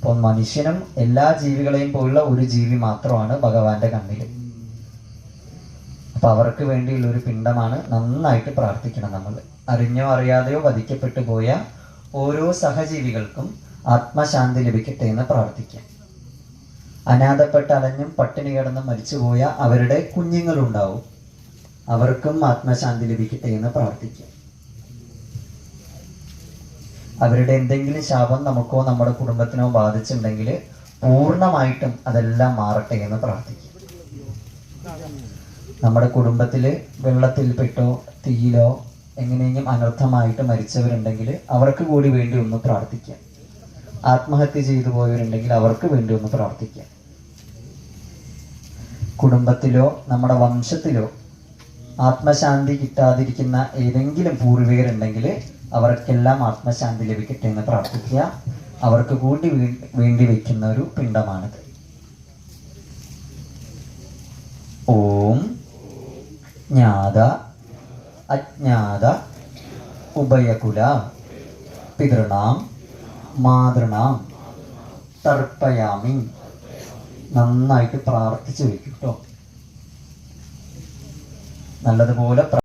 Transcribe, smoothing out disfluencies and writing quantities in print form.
അപ്പോൾ മനുഷ്യനും എല്ലാ ജീവികളെയും പോലുള്ള ഒരു ജീവി മാത്രമാണ് ഭഗവാന്റെ കണ്ണിൽ. അപ്പൊ അവർക്ക് വേണ്ടിയുള്ള ഒരു പിണ്ടമാണ്. നന്നായിട്ട് പ്രാർത്ഥിക്കണം. നമ്മൾ അറിഞ്ഞോ അറിയാതെയോ വധിക്കപ്പെട്ടു പോയ ഓരോ സഹജീവികൾക്കും ആത്മശാന്തി ലഭിക്കട്ടെ എന്ന് പ്രാർത്ഥിക്കാം. അനാഥപ്പെട്ട് അലഞ്ഞും പട്ടിണി കിടന്നും മരിച്ചുപോയ അവരുടെ കുഞ്ഞുങ്ങളുണ്ടാവും, അവർക്കും ആത്മശാന്തി ലഭിക്കട്ടെ എന്ന് പ്രാർത്ഥിക്കാം. അവരുടെ എന്തെങ്കിലും ശാപം നമുക്കോ നമ്മുടെ കുടുംബത്തിനോ ബാധിച്ചിട്ടുണ്ടെങ്കിൽ പൂർണ്ണമായിട്ടും അതെല്ലാം മാറട്ടെ എന്ന് പ്രാർത്ഥിക്കാം. നമ്മുടെ കുടുംബത്തിൽ വെള്ളത്തിൽപ്പെട്ടോ തീയിലോ എങ്ങനെയെങ്കിലും അനർത്ഥമായിട്ട് മരിച്ചവരുണ്ടെങ്കിൽ അവർക്ക് കൂടി വേണ്ടി ഒന്ന് പ്രാർത്ഥിക്കാം. ആത്മഹത്യ ചെയ്തു പോയവരുണ്ടെങ്കിൽ അവർക്ക് വേണ്ടി ഒന്ന് പ്രാർത്ഥിക്കാം. കുടുംബത്തിലോ നമ്മുടെ വംശത്തിലോ ആത്മശാന്തി കിട്ടാതിരിക്കുന്ന ഏതെങ്കിലും പൂർവികരുണ്ടെങ്കിൽ അവർക്കെല്ലാം ആത്മശാന്തി ലഭിക്കട്ടെ എന്ന് പ്രാർത്ഥിക്കുക. അവർക്ക് കൂടി വേണ്ടി വയ്ക്കുന്ന ഒരു പിണ്ടമാണിത്. ഓം ജ്ഞാത അജ്ഞാത ഉഭയകുല പിതൃണാം മാതൃണാം തർപ്പയാമി. നന്നായിട്ട് പ്രാർത്ഥിച്ചു വയ്ക്കും കേട്ടോ. നല്ലതുപോലെ